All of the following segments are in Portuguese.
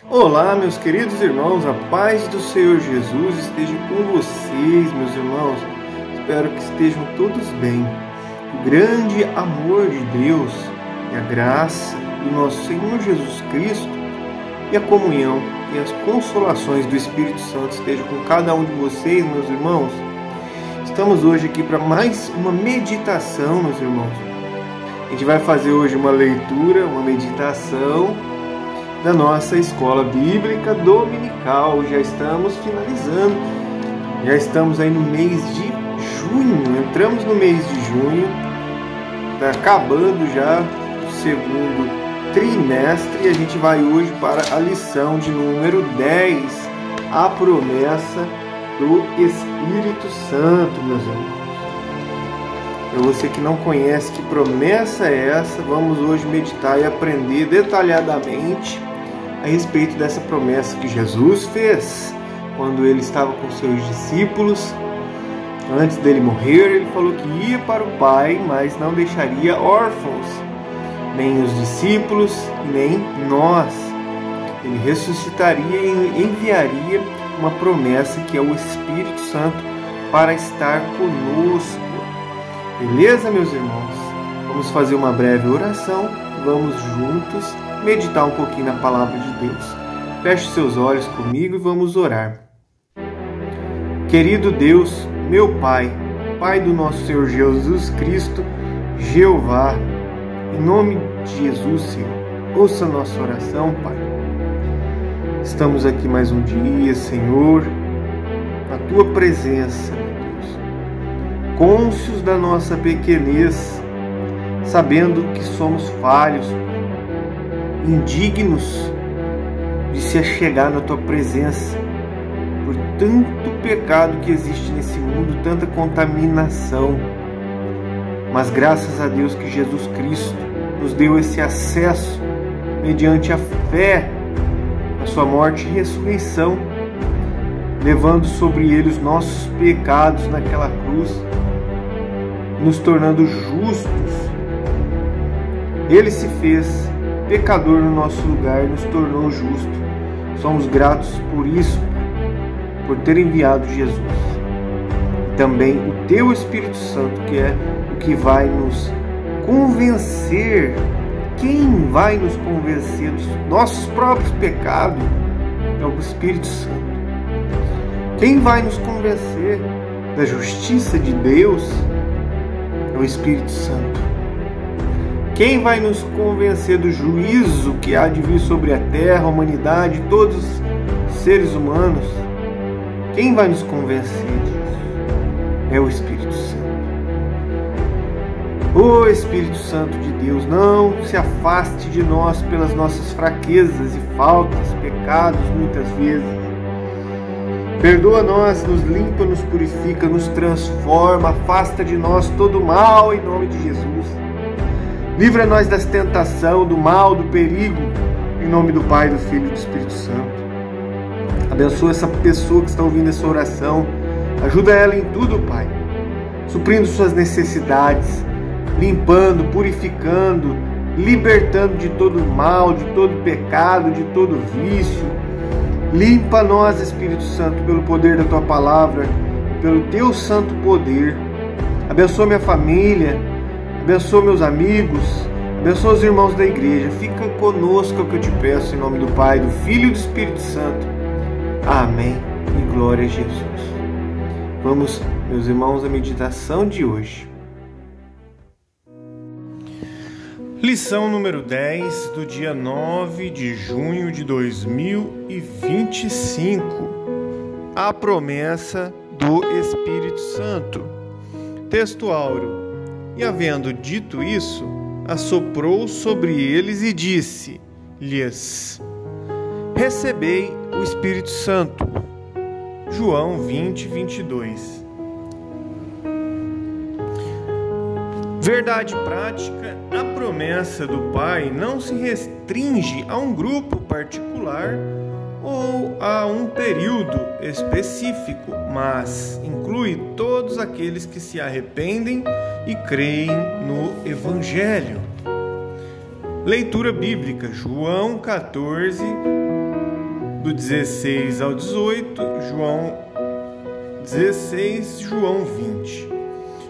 Olá, meus queridos irmãos, a paz do Senhor Jesus esteja com vocês, meus irmãos. Espero que estejam todos bem. O grande amor de Deus e a graça do nosso Senhor Jesus Cristo e a comunhão e as consolações do Espírito Santo estejam com cada um de vocês, meus irmãos. Estamos hoje aqui para mais uma meditação, meus irmãos. A gente vai fazer hoje uma leitura, uma meditação da nossa escola bíblica dominical. Já estamos finalizando, já estamos aí no mês de junho, entramos no mês de junho, está acabando já o segundo trimestre e a gente vai hoje para a lição de número 10, a promessa do Espírito Santo, meus irmãos. Para você que não conhece que promessa é essa, vamos hoje meditar e aprender detalhadamente a respeito dessa promessa que Jesus fez quando ele estava com seus discípulos. Antes dele morrer, ele falou que ia para o Pai, mas não deixaria órfãos, nem os discípulos, nem nós. Ele ressuscitaria e enviaria uma promessa que é o Espírito Santo para estar conosco. Beleza, meus irmãos? Vamos fazer uma breve oração, vamos juntos meditar um pouquinho na palavra de Deus. Feche seus olhos comigo e vamos orar. Querido Deus, meu Pai, Pai do nosso Senhor Jesus Cristo, Jeová, em nome de Jesus, Senhor, ouça a nossa oração, Pai. Estamos aqui mais um dia, Senhor, na Tua presença, meu Deus, cônscios da nossa pequenez, sabendo que somos falhos, indignos de se achegar na Tua presença, por tanto pecado que existe nesse mundo, tanta contaminação. Mas graças a Deus que Jesus Cristo nos deu esse acesso mediante a fé na Sua morte e ressurreição, levando sobre Ele os nossos pecados naquela cruz, nos tornando justos. Ele se fez pecador no nosso lugar e nos tornou justo. Somos gratos por isso, por ter enviado Jesus. Também o Teu Espírito Santo, que é o que vai nos convencer. Quem vai nos convencer dos nossos próprios pecados é o Espírito Santo. Quem vai nos convencer da justiça de Deus é o Espírito Santo. Quem vai nos convencer do juízo que há de vir sobre a terra, a humanidade, todos os seres humanos? Quem vai nos convencer disso? É o Espírito Santo. Ô Espírito Santo de Deus, não se afaste de nós pelas nossas fraquezas e faltas, pecados muitas vezes. Perdoa nós, nos limpa, nos purifica, nos transforma, afasta de nós todo mal em nome de Jesus. Livra-nós das tentações, do mal, do perigo, em nome do Pai, do Filho e do Espírito Santo. Abençoa essa pessoa que está ouvindo essa oração. Ajuda ela em tudo, Pai. Suprindo suas necessidades, limpando, purificando, libertando de todo mal, de todo pecado, de todo vício. Limpa nós, Espírito Santo, pelo poder da Tua palavra, pelo Teu santo poder. Abençoa minha família, abençoa meus amigos, abençoa os irmãos da igreja. Fica conosco, é o que eu te peço, em nome do Pai, do Filho e do Espírito Santo. Amém e glória a Jesus. Vamos, meus irmãos, à meditação de hoje. Lição número 10 do dia 9 de junho de 2025. A promessa do Espírito Santo. Texto áureo. E havendo dito isso, assoprou sobre eles e disse-lhes: Recebei o Espírito Santo. João 20, 22. Verdade prática, a promessa do Pai não se restringe a um grupo particular ou a um período específico, mas inclui todos aqueles que se arrependem e creem no Evangelho. Leitura bíblica, João 14, 16 ao 18, João 16, João 20.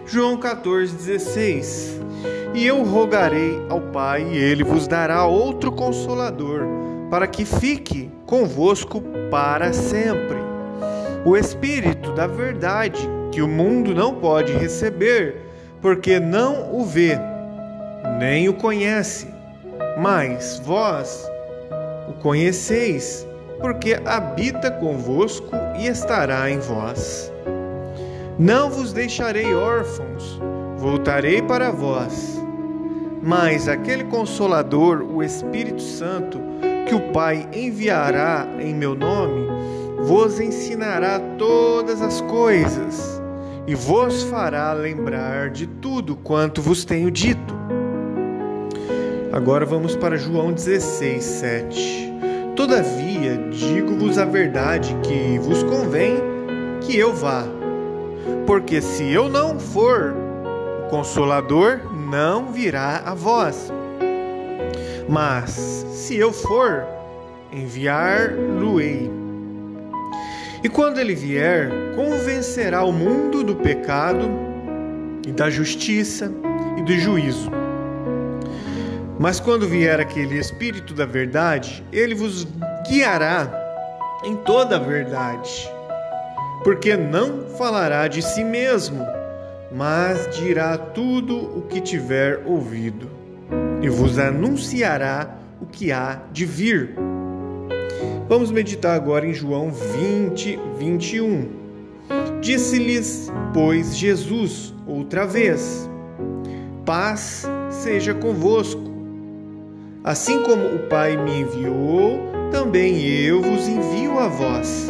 João 14, 16. E eu rogarei ao Pai, e Ele vos dará outro Consolador, para que fique convosco para sempre. O Espírito da verdade, que o mundo não pode receber, porque não o vê, nem o conhece. Mas vós o conheceis, porque habita convosco e estará em vós. Não vos deixarei órfãos, voltarei para vós. Mas aquele Consolador, o Espírito Santo, que o Pai enviará em meu nome, vos ensinará todas as coisas e vos fará lembrar de tudo quanto vos tenho dito. Agora vamos para João 16, 7. Todavia, digo-vos a verdade, que vos convém que eu vá. Porque se eu não for, o Consolador não virá a vós. Mas, se eu for, enviar-lo-ei. E quando ele vier, convencerá o mundo do pecado, e da justiça, e do juízo. Mas quando vier aquele Espírito da verdade, ele vos guiará em toda a verdade, porque não falará de si mesmo, mas dirá tudo o que tiver ouvido, e vos anunciará o que há de vir. Vamos meditar agora em João 20, 21. Disse-lhes, pois, Jesus outra vez: paz seja convosco. Assim como o Pai me enviou, também eu vos envio a vós.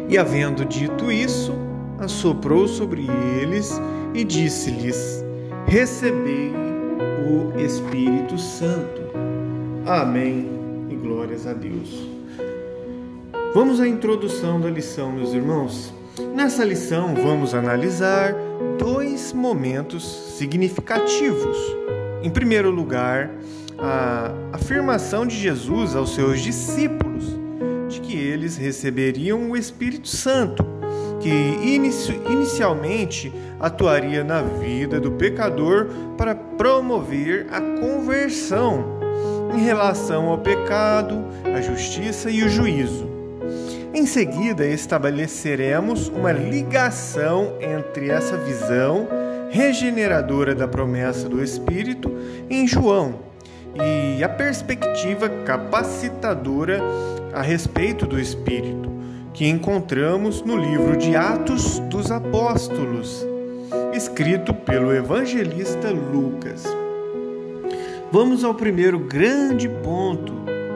E havendo dito isso, assoprou sobre eles e disse-lhes: recebei o Espírito Santo. Amém e glórias a Deus. Vamos à introdução da lição, meus irmãos. Nessa lição vamos analisar dois momentos significativos. Em primeiro lugar, a afirmação de Jesus aos seus discípulos de que eles receberiam o Espírito Santo, que inicialmente atuaria na vida do pecador para promover a conversão em relação ao pecado, a justiça e o juízo. Em seguida, estabeleceremos uma ligação entre essa visão regeneradora da promessa do Espírito em João e a perspectiva capacitadora a respeito do Espírito, que encontramos no livro de Atos dos Apóstolos, escrito pelo evangelista Lucas. Vamos ao primeiro grande ponto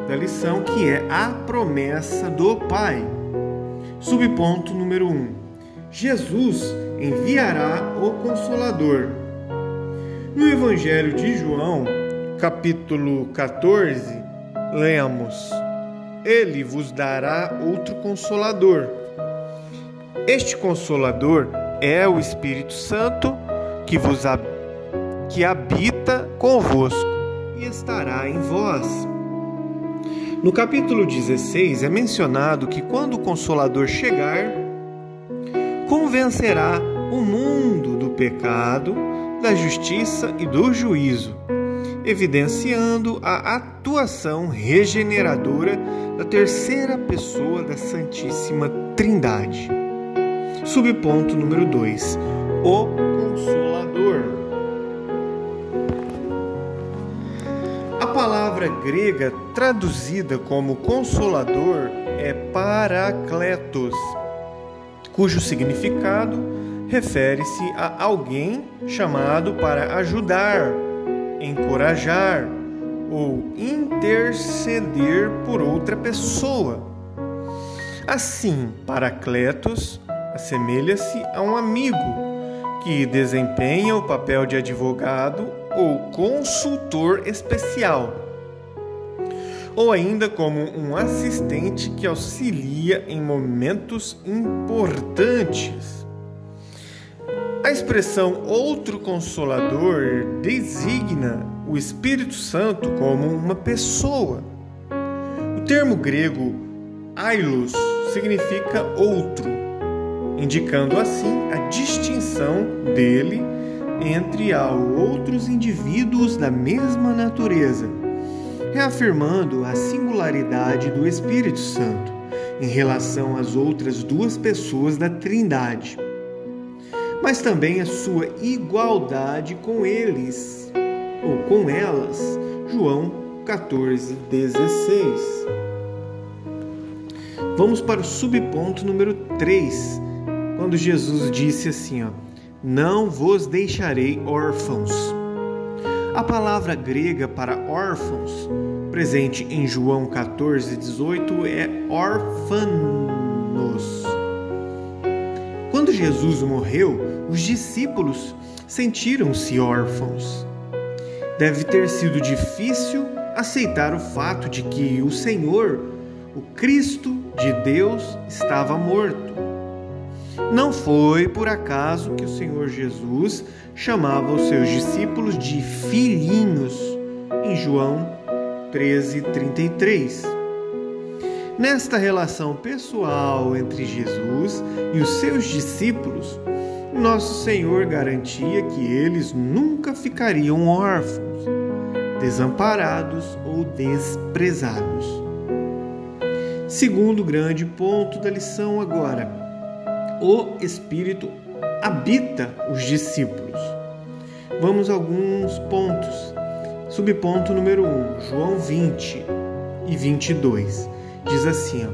da lição, que é a promessa do Pai. Subponto número 1. Jesus enviará o Consolador. No Evangelho de João, capítulo 14, lemos: Ele vos dará outro Consolador. Este Consolador é o Espírito Santo que habita convosco e estará em vós. No capítulo 16 é mencionado que quando o Consolador chegar, convencerá o mundo do pecado, da justiça e do juízo, evidenciando a atuação regeneradora da terceira pessoa da Santíssima Trindade. Subponto número 2. O Consolador. A palavra grega traduzida como Consolador é Parakletos, cujo significado refere-se a alguém chamado para ajudar, encorajar ou interceder por outra pessoa. Assim, Parakletos assemelha-se a um amigo que desempenha o papel de advogado ou consultor especial, ou ainda como um assistente que auxilia em momentos importantes. A expressão outro Consolador designa o Espírito Santo como uma pessoa. O termo grego ailos significa outro, indicando assim a distinção dele entre outros indivíduos da mesma natureza, reafirmando a singularidade do Espírito Santo em relação às outras duas pessoas da Trindade, mas também a sua igualdade com eles, ou com elas, João 14:16. Vamos para o subponto número 3, quando Jesus disse assim, não vos deixarei órfãos. A palavra grega para órfãos, presente em João 14:18, é órfãos. Quando Jesus morreu, os discípulos sentiram-se órfãos. Deve ter sido difícil aceitar o fato de que o Senhor, o Cristo de Deus, estava morto. Não foi por acaso que o Senhor Jesus chamava os seus discípulos de filhinhos, em João 13:33. Nesta relação pessoal entre Jesus e os seus discípulos, nosso Senhor garantia que eles nunca ficariam órfãos, desamparados ou desprezados. Segundo grande ponto da lição agora, o Espírito habita os discípulos. Vamos a alguns pontos. Subponto número 1, João 20:22. Diz assim,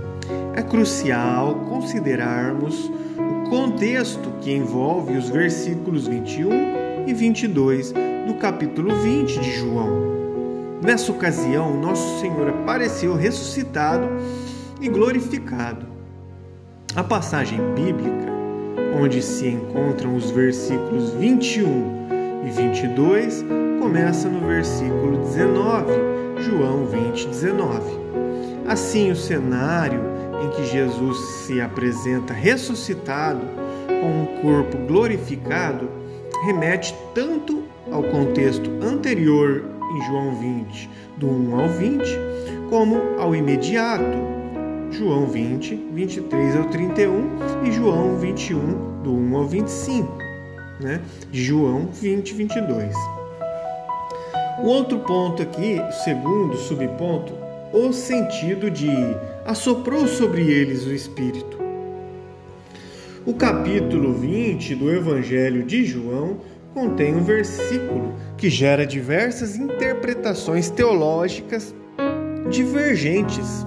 é crucial considerarmos o contexto que envolve os versículos 21 e 22 do capítulo 20 de João. Nessa ocasião, nosso Senhor apareceu ressuscitado e glorificado. A passagem bíblica, onde se encontram os versículos 21 e 22, começa no versículo 19, João 20:19. Assim, o cenário em que Jesus se apresenta ressuscitado com um corpo glorificado remete tanto ao contexto anterior em João 20, do 1 ao 20, como ao imediato, João 20, 23 ao 31 e João 21, do 1 ao 25, de João 20, 22. O outro ponto aqui, o segundo subponto, o sentido de assoprou sobre eles o Espírito. O capítulo 20 do Evangelho de João contém um versículo que gera diversas interpretações teológicas divergentes.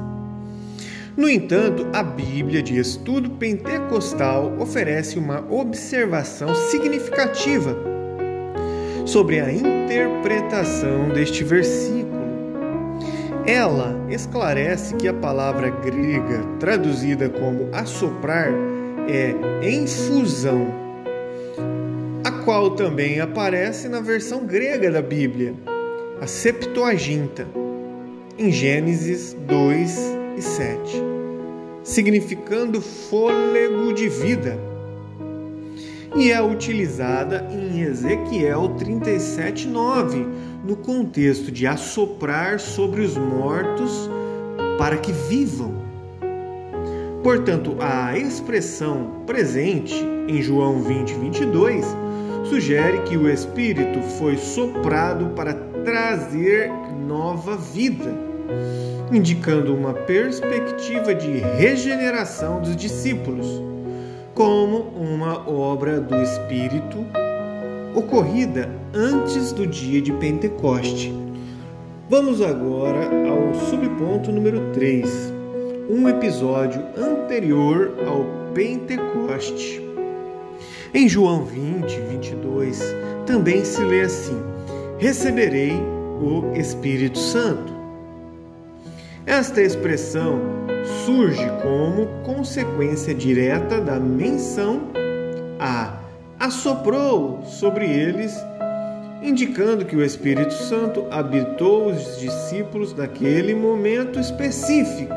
No entanto, a Bíblia de Estudo Pentecostal oferece uma observação significativa sobre a interpretação deste versículo. Ela esclarece que a palavra grega traduzida como assoprar é infusão, a qual também aparece na versão grega da Bíblia, a Septuaginta, em Gênesis 2:7, significando fôlego de vida, e é utilizada em Ezequiel 37:9, no contexto de assoprar sobre os mortos para que vivam. Portanto, a expressão presente em João 20:22 sugere que o Espírito foi soprado para trazer nova vida, indicando uma perspectiva de regeneração dos discípulos, como uma obra do Espírito ocorrida antes do dia de Pentecoste. Vamos agora ao subponto número 3, um episódio anterior ao Pentecoste. Em João 20:22, também se lê assim: receberei o Espírito Santo. Esta expressão surge como consequência direta da menção a assoprou sobre eles, indicando que o Espírito Santo habitou os discípulos naquele momento específico.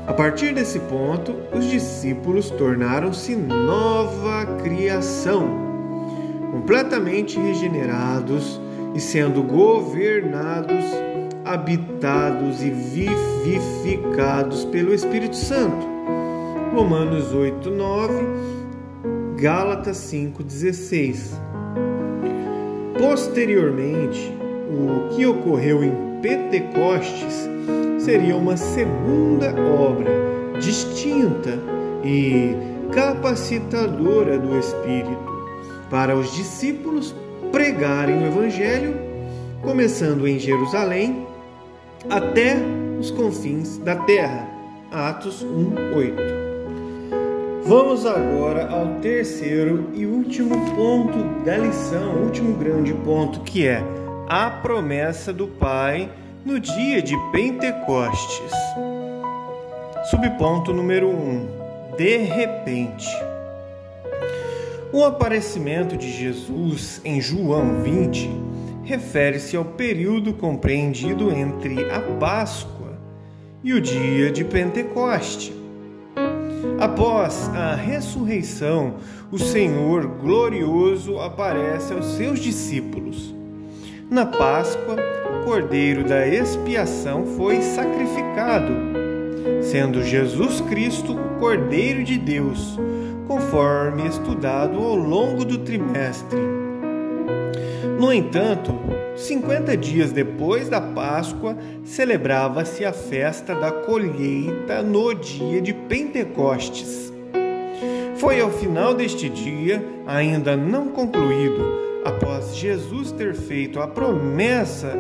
A partir desse ponto, os discípulos tornaram-se nova criação, completamente regenerados e sendo governados, habitados e vivificados vivificados pelo Espírito Santo. Romanos 8:9, Gálatas 5:16. Posteriormente, o que ocorreu em Pentecostes seria uma segunda obra distinta e capacitadora do Espírito para os discípulos pregarem o Evangelho, começando em Jerusalém até os confins da terra. Atos 1:8. Vamos agora ao terceiro e último ponto da lição, o último grande ponto, que é a promessa do Pai no dia de Pentecostes. Subponto número 1. De repente. O aparecimento de Jesus em João 20 refere-se ao período compreendido entre a Páscoa e o dia de Pentecoste. Após a ressurreição, o Senhor glorioso aparece aos seus discípulos. Na Páscoa, o Cordeiro da expiação foi sacrificado, sendo Jesus Cristo o Cordeiro de Deus, conforme estudado ao longo do trimestre. No entanto, 50 dias depois da Páscoa, celebrava-se a festa da colheita no dia de Pentecostes. Foi ao final deste dia, ainda não concluído, após Jesus ter feito a promessa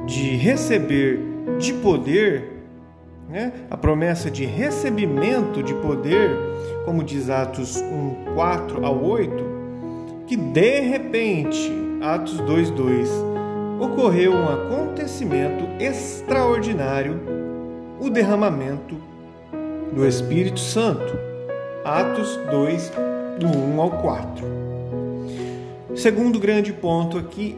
de receber de poder, a promessa de recebimento de poder, como diz Atos 1:4-8, que de repente, Atos 2:2, ocorreu um acontecimento extraordinário, o derramamento do Espírito Santo. Atos 2, do 1 ao 4. Segundo grande ponto aqui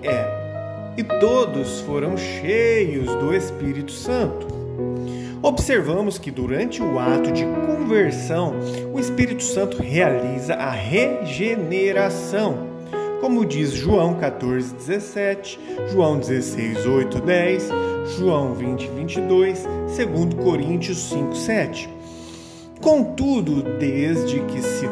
e todos foram cheios do Espírito Santo. Observamos que durante o ato de conversão, o Espírito Santo realiza a regeneração, como diz João 14:17, João 16:8-10, João 20:22, 2 Coríntios 5:7. Contudo, desde que se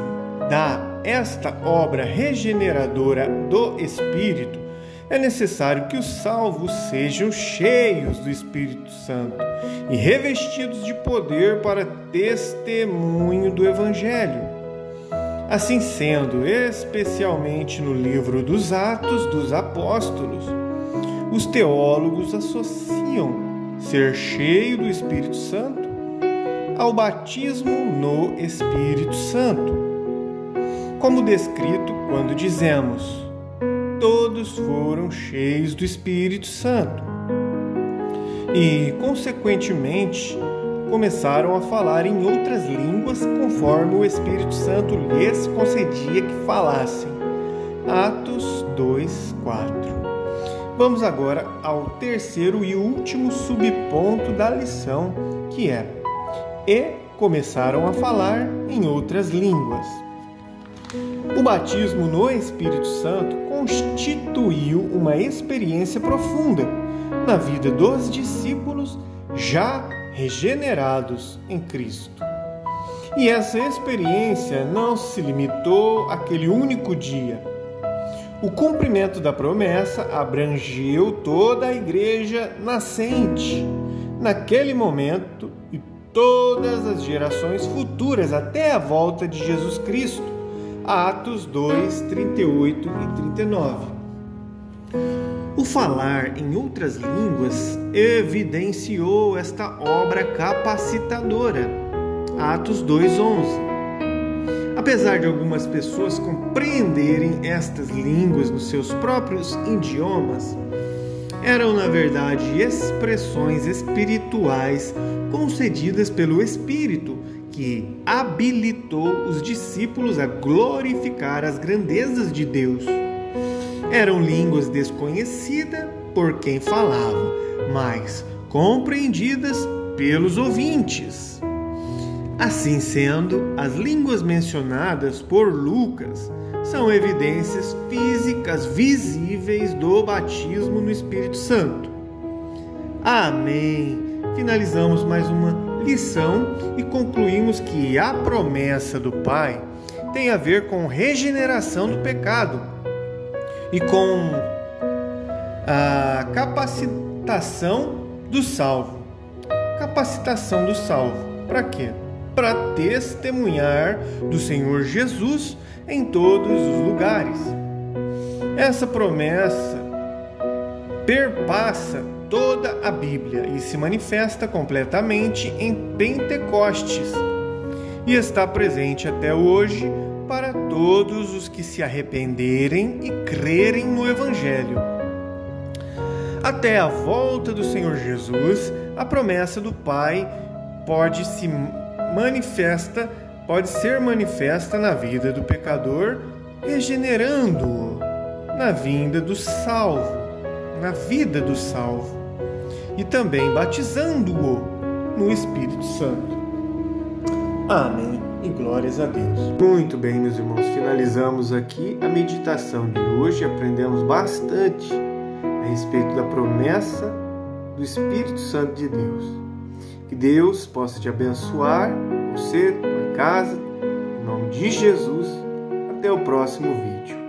dá esta obra regeneradora do Espírito, é necessário que os salvos sejam cheios do Espírito Santo e revestidos de poder para testemunho do Evangelho. Assim sendo, especialmente no livro dos Atos dos Apóstolos, os teólogos associam ser cheio do Espírito Santo ao batismo no Espírito Santo, como descrito quando dizemos: todos foram cheios do Espírito Santo. E, consequentemente, começaram a falar em outras línguas conforme o Espírito Santo lhes concedia que falassem. Atos 2:4. Vamos agora ao terceiro e último subponto da lição, que é: e começaram a falar em outras línguas. O batismo no Espírito Santo constituiu uma experiência profunda na vida dos discípulos já regenerados em Cristo. E essa experiência não se limitou àquele único dia. O cumprimento da promessa abrangeu toda a igreja nascente naquele momento e todas as gerações futuras até a volta de Jesus Cristo. Atos 2, 38 e 39. O falar em outras línguas evidenciou esta obra capacitadora. Atos 2:11. Apesar de algumas pessoas compreenderem estas línguas nos seus próprios idiomas, eram na verdade expressões espirituais concedidas pelo Espírito, que habilitou os discípulos a glorificar as grandezas de Deus. Eram línguas desconhecidas por quem falava, mas compreendidas pelos ouvintes. Assim sendo, as línguas mencionadas por Lucas são evidências físicas visíveis do batismo no Espírito Santo. Amém! finalizamos mais uma lição e concluímos que a promessa do Pai tem a ver com regeneração do pecado e com a capacitação do salvo. Capacitação do salvo. Para quê? Para testemunhar do Senhor Jesus em todos os lugares. Essa promessa perpassa toda a Bíblia e se manifesta completamente em Pentecostes e está presente até hoje para todos os que se arrependerem e crerem no Evangelho. Até a volta do Senhor Jesus, a promessa do Pai pode ser manifesta na vida do pecador, regenerando-o na vinda do salvo, na vida do salvo, e também batizando-o no Espírito Santo. Amém e glórias a Deus. Muito bem, meus irmãos, finalizamos aqui a meditação de hoje. Aprendemos bastante a respeito da promessa do Espírito Santo de Deus. Que Deus possa te abençoar, você, tua casa, em nome de Jesus. Até o próximo vídeo.